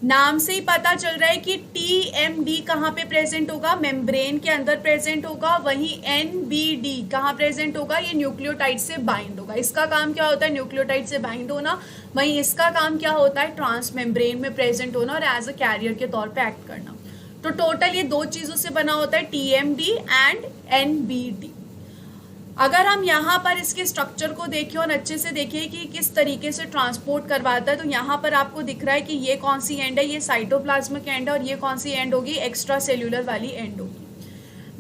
नाम से ही पता चल रहा है कि TMD कहाँ पे प्रेजेंट होगा? मेम्ब्रेन के अंदर प्रेजेंट होगा। वहीं NBD कहाँ प्रेजेंट होगा? ये न्यूक्लियोटाइड से बाइंड होगा। इसका काम क्या होता है? न्यूक्लियोटाइड से बाइंड होना। वहीं इसका काम क्या होता है? ट्रांस मेम्ब्रेन में प्रेजेंट होना और एज अ कैरियर के तौर पे एक्ट करना। तो टोटल ये 2 चीज़ों से बना होता है, TMD एंड NBD। अगर हम यहाँ पर इसके स्ट्रक्चर को देखें और अच्छे से देखें कि किस तरीके से ट्रांसपोर्ट करवाता है, तो यहाँ पर आपको दिख रहा है कि ये कौन सी एंड है? ये साइटोप्लाज्मिक एंड है और ये कौन सी एंड होगी? एक्स्ट्रा सेल्यूलर वाली एंड होगी।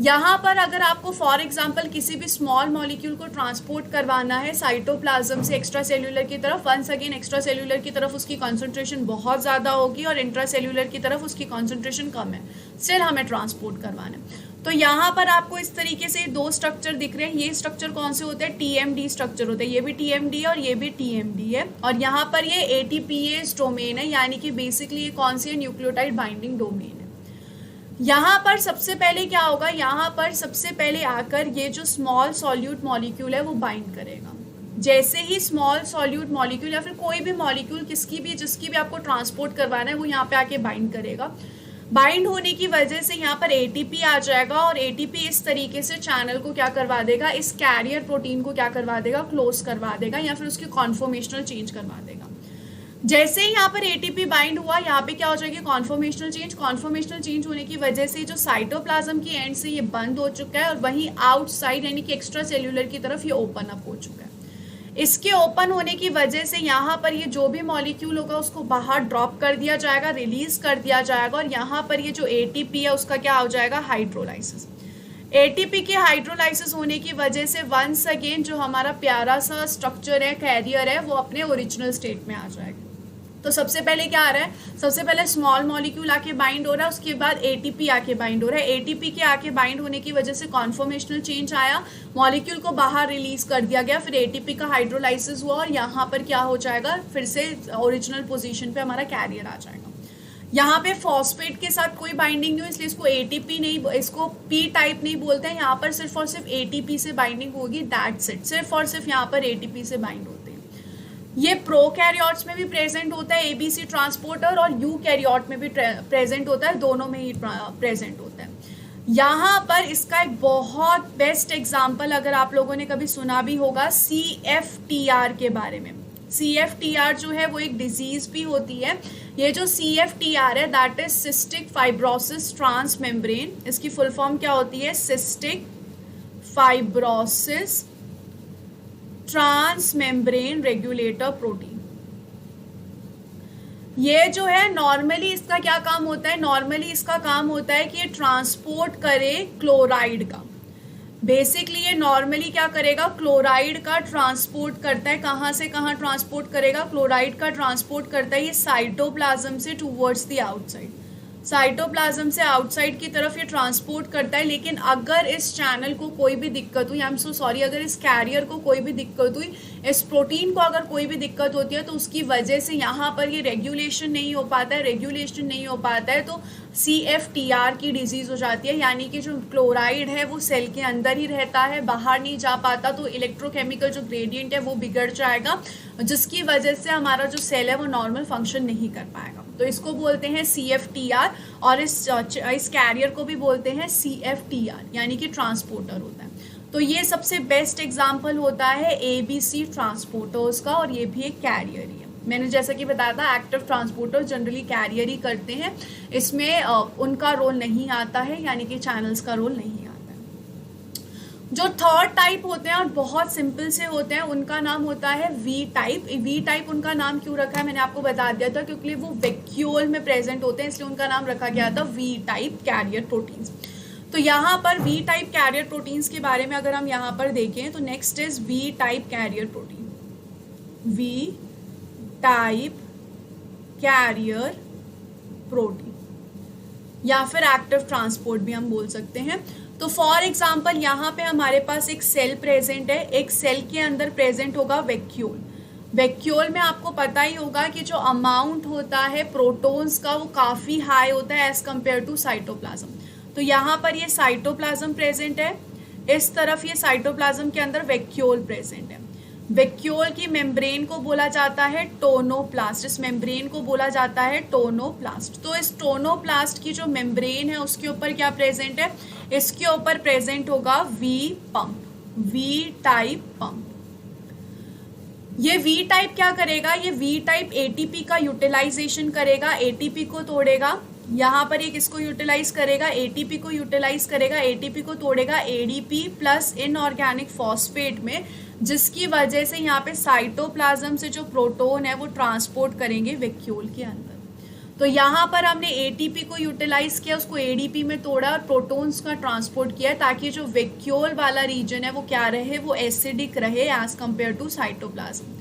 यहाँ पर अगर आपको फॉर एग्जांपल किसी भी स्मॉल मॉलिक्यूल को ट्रांसपोर्ट करवाना है साइटोप्लाज्म से एक्स्ट्रा सेल्यूलर की तरफ, वंस अगेन एक्स्ट्रा सेल्यूलर की तरफ उसकी कॉन्सेंट्रेशन बहुत ज़्यादा होगी और इंट्रा सेल्यूलर की तरफ उसकी कॉन्सेंट्रेशन कम है, स्टिल हमें ट्रांसपोर्ट करवाना है। तो यहाँ पर आपको इस तरीके से 2 स्ट्रक्चर दिख रहे हैं। ये स्ट्रक्चर कौन से होते हैं? TMD स्ट्रक्चर होते हैं। ये भी TMD है और ये भी TMD है। और यहाँ पर ये ATPase डोमेन है, यानी कि बेसिकली ये कौन सी है? न्यूक्लियोटाइड बाइंडिंग डोमेन है। यहाँ पर सबसे पहले क्या होगा? यहाँ पर सबसे पहले आकर ये जो स्मॉल सॉल्यूट मॉलिक्यूल है वो बाइंड करेगा। जैसे ही स्मॉल सॉल्यूट मॉलिक्यूल या फिर कोई भी मॉलिक्यूल जिसकी भी आपको ट्रांसपोर्ट करवाना है वो यहाँ पे आके बाइंड करेगा। बाइंड होने की वजह से यहाँ पर ATP आ जाएगा और ATP इस तरीके से चैनल को क्या करवा देगा? इस कैरियर प्रोटीन को क्या करवा देगा? क्लोज करवा देगा या फिर उसकी कॉन्फॉर्मेशनल चेंज करवा देगा। जैसे ही यहाँ पर ATP बाइंड हुआ, यहाँ पे क्या हो जाएगी? Conformational change. कॉन्फॉर्मेशनल चेंज होने की वजह से जो साइटोप्लाज्म की एंड से ये बंद हो चुका है और वहीं आउटसाइड यानी कि एक्स्ट्रा सेल्यूलर की तरफ ये ओपन अप हो चुका है। इसके ओपन होने की वजह से यहाँ पर ये जो भी मॉलिक्यूल होगा उसको बाहर ड्रॉप कर दिया जाएगा, रिलीज कर दिया जाएगा और यहाँ पर ये जो ATP है उसका क्या हो जाएगा? हाइड्रोलाइसिस। ATP के हाइड्रोलाइसिस होने की वजह से वंस अगेन जो हमारा प्यारा सा स्ट्रक्चर है, कैरियर है, वो अपने ओरिजिनल स्टेट में आ जाएगा। तो सबसे पहले क्या आ रहा है? सबसे पहले स्मॉल मॉलिक्यूल आके बाइंड हो रहा है, उसके बाद ATP आके बाइंड हो रहा है। ATP के आके बाइंड होने की वजह से कॉन्फॉर्मेशनल चेंज आया, मॉलिक्यूल को बाहर रिलीज कर दिया गया, फिर ATP का हाइड्रोलाइसिस हुआ और यहाँ पर क्या हो जाएगा? फिर से ओरिजिनल पोजीशन पे हमारा कैरियर आ जाएगा। यहाँ पे फॉस्फेट के साथ कोई बाइंडिंग नहीं हो, इसलिए इसको ATP नहीं, इसको P टाइप नहीं बोलते हैं। यहाँ पर सिर्फ और सिर्फ ATP से बाइंडिंग होगी, दैट्स इट। सिर्फ और सिर्फ यहाँ पर ATP से बाइंड होते हैं। ये प्रोकैरियोट्स में भी प्रेजेंट होता है ABC ट्रांसपोर्टर और यूकैरियोट में भी प्रेजेंट होता है, दोनों में ही प्रेजेंट होता है। यहाँ पर इसका एक बहुत बेस्ट एग्जांपल अगर आप लोगों ने कभी सुना भी होगा CFTR के बारे में। CFTR जो है वो एक डिजीज भी होती है। ये जो CFTR है that is cystic fibrosis transmembrane. इसकी फुल फॉर्म क्या होती है? Cystic fibrosis transmembrane regulator protein. ये जो है नॉर्मली इसका क्या काम होता है? नॉर्मली इसका काम होता है कि ये ट्रांसपोर्ट करे क्लोराइड का। बेसिकली ये नॉर्मली क्या करेगा? क्लोराइड का ट्रांसपोर्ट करता है। कहाँ से कहाँ ट्रांसपोर्ट करेगा? क्लोराइड का ट्रांसपोर्ट करता है ये साइटोप्लाज्म से टूवर्ड्स द आउटसाइड। साइटोप्लाज्म से आउटसाइड की तरफ ये ट्रांसपोर्ट करता है। लेकिन अगर इस चैनल को कोई भी दिक्कत हुई, आई एम सो सॉरी, अगर इस कैरियर को कोई भी दिक्कत हुई, इस प्रोटीन को अगर कोई भी दिक्कत होती है, तो उसकी वजह से यहाँ पर ये रेगुलेशन नहीं हो पाता है। रेगुलेशन नहीं हो पाता है तो CFTR की डिजीज़ हो जाती है, यानी कि जो क्लोराइड है वो सेल के अंदर ही रहता है, बाहर नहीं जा पाता, तो इलेक्ट्रोकेमिकल जो ग्रेडियंट है वो बिगड़ जाएगा, जिसकी वजह से हमारा जो सेल है वो नॉर्मल फंक्शन नहीं कर पाएगा। तो इसको बोलते हैं CFTR, और इस कैरियर को भी बोलते हैं CFTR, यानी कि ट्रांसपोर्टर होता है। तो ये सबसे बेस्ट एग्जाम्पल होता है ABC ट्रांसपोर्टर्स का, और ये भी एक कैरियर ही है। मैंने जैसा कि बताया था, एक्टिव ट्रांसपोर्टर जनरली कैरियर ही करते हैं, इसमें उनका रोल नहीं आता है, यानी कि चैनल्स का रोल नहीं आता है। जो थर्ड टाइप होते हैं और बहुत सिंपल से होते हैं, उनका नाम होता है V टाइप। V टाइप उनका नाम क्यों रखा है मैंने आपको बता दिया था, क्योंकि वो वैक्यूल में प्रेजेंट होते हैं, इसलिए उनका नाम रखा गया था V टाइप कैरियर प्रोटीन्स। तो यहाँ पर V टाइप कैरियर प्रोटीन्स के बारे में अगर हम यहाँ पर देखें तो next is V type carrier protein. V type carrier protein या फिर एक्टिव ट्रांसपोर्ट भी हम बोल सकते हैं। तो फॉर एग्जाम्पल यहाँ पे हमारे पास एक सेल प्रेजेंट है, एक सेल के अंदर प्रेजेंट होगा वैक्यूल। वैक्यूल में आपको पता ही होगा कि जो अमाउंट होता है प्रोटॉन्स का वो काफ़ी हाई होता है एज कम्पेयर टू साइटोप्लाज्म। तो यहाँ पर ये साइटोप्लाज्म प्रेजेंट है, इस तरफ ये साइटोप्लाज्म के अंदर वैक्यूल प्रेजेंट है। वैक्यूल की मेम्ब्रेन को बोला जाता है टोनोप्लास्ट, इस मेम्ब्रेन को बोला जाता है टोनोप्लास्ट। तो इस टोनोप्लास्ट की जो मेम्ब्रेन है उसके ऊपर क्या प्रेजेंट है, इसके ऊपर प्रेजेंट होगा V pump, V type pump. ये V टाइप क्या करेगा, ये V टाइप ATP का यूटिलाइजेशन करेगा, ATP को तोड़ेगा। यहाँ पर ये किसको यूटिलाइज करेगा, ATP को यूटिलाइज करेगा, ATP को तोड़ेगा ADP प्लस इनऑर्गेनिक फॉस्फेट में, जिसकी वजह से यहाँ पे साइटोप्लाज्म से जो प्रोटॉन है वो ट्रांसपोर्ट करेंगे वैक्यूल के अंदर। तो यहाँ पर हमने ATP को यूटिलाइज किया, उसको ADP में तोड़ा और प्रोटॉन्स का ट्रांसपोर्ट किया, ताकि जो वैक्यूल वाला रीजन है वो क्या रहे, वो एसिडिक रहे एज कम्पेयर टू साइटोप्लाज्म।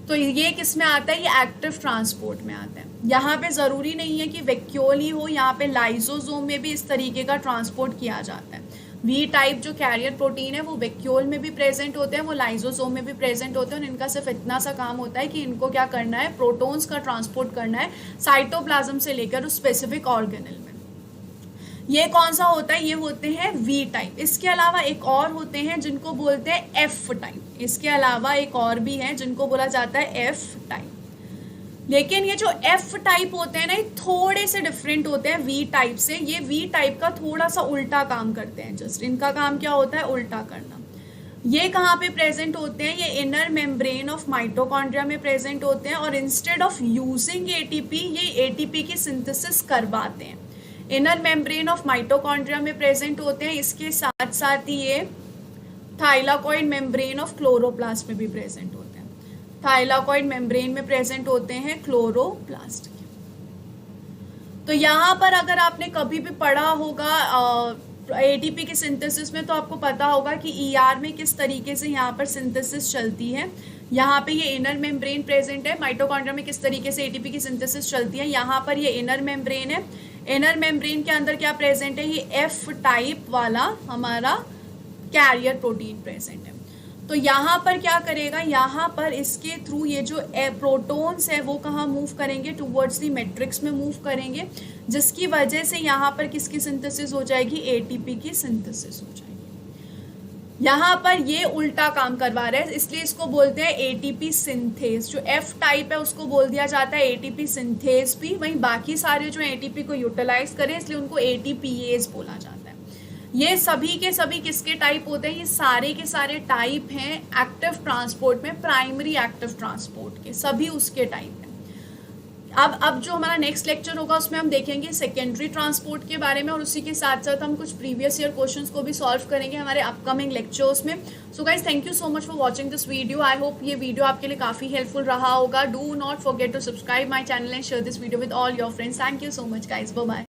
तो ये किस में आता है, ये एक्टिव ट्रांसपोर्ट में आता है। यहाँ पे ज़रूरी नहीं है कि वैक्यूल ही हो, यहाँ पे लाइसोसोम में भी इस तरीके का ट्रांसपोर्ट किया जाता है। V टाइप जो कैरियर प्रोटीन है वो वैक्यूल में भी प्रेजेंट होते हैं, वो लाइसोसोम में भी प्रेजेंट होते हैं, और इनका सिर्फ इतना सा काम होता है कि इनको क्या करना है, प्रोटॉन्स का ट्रांसपोर्ट करना है साइटोप्लाज्म से लेकर उस स्पेसिफिक ऑर्गेनेल में। ये कौन सा होता है, ये होते हैं V टाइप। इसके अलावा एक और होते हैं जिनको बोलते हैं F टाइप। इसके अलावा एक और भी है जिनको बोला जाता है F टाइप। लेकिन ये जो F टाइप होते हैं ना, ये थोड़े से डिफरेंट होते हैं V टाइप से। ये V टाइप का थोड़ा सा उल्टा काम करते हैं, जस्ट इनका काम क्या होता है, उल्टा करना। ये कहाँ पे प्रेजेंट होते हैं, ये इनर मेम्ब्रेन ऑफ माइटोकॉन्ड्रिया में प्रेजेंट होते हैं, और इंस्टेड ऑफ यूजिंग ATP ये ATP की सिंथेसिस करवाते हैं। इनर मेम्ब्रेन ऑफ माइटोकॉन्ड्रिया में प्रेजेंट होते हैं, इसके साथ साथ ही ये थाइलाकॉइड मेम्ब्रेन ऑफ क्लोरोप्लास्ट में भी प्रेजेंट होते हैं। थाइलाकॉइड मेम्ब्रेन में प्रेजेंट होते हैं क्लोरोप्लास्ट। तो यहाँ पर अगर आपने कभी भी पढ़ा होगा ATP की सिंथेसिस में, तो आपको पता होगा कि ER में किस तरीके से यहाँ पर सिंथेसिस चलती है। यहाँ पे ये इनर मेम्ब्रेन प्रेजेंट है, माइटोकॉन्ड्रिया में किस तरीके से ATP की सिंथेसिस चलती है। यहाँ पर ये इनर मेम्ब्रेन है, इनर मेम्ब्रेन के अंदर क्या प्रेजेंट है, ये F टाइप वाला हमारा कैरियर प्रोटीन प्रेजेंट है। तो यहाँ पर क्या करेगा, यहाँ पर इसके थ्रू ये जो प्रोटॉन्स है वो कहाँ मूव करेंगे, टूवर्ड्स दी मैट्रिक्स में मूव करेंगे, जिसकी वजह से यहाँ पर किसकी सिंथेसिस हो जाएगी, ATP की सिंथेसिस हो जाएगी। यहाँ पर ये उल्टा काम करवा रहे हैं, इसलिए इसको बोलते हैं ATP सिंथेस। जो F टाइप है उसको बोल दिया जाता है ATP सिंथेस भी, वहीं बाकी सारे जो ATP को यूटिलाइज करें इसलिए उनको ATPase बोला जाता है। ये सभी के सभी किसके टाइप होते हैं, ये सारे के सारे टाइप हैं एक्टिव ट्रांसपोर्ट में, प्राइमरी एक्टिव ट्रांसपोर्ट के सभी उसके टाइप हैं। अब जो हमारा नेक्स्ट लेक्चर होगा उसमें हम देखेंगे सेकेंडरी ट्रांसपोर्ट के बारे में, और उसी के साथ साथ हम कुछ प्रीवियस ईयर क्वेश्चंस को भी सॉल्व करेंगे हमारे अपकमिंग लेक्चर्स में। So guys, thank you so much for watching this video. I hope ये वीडियो आपके लिए काफ़ी हेल्पफुल रहा होगा। Do not forget to subscribe my channel and share this video with all your friends. Thank you so much guys, bye bye.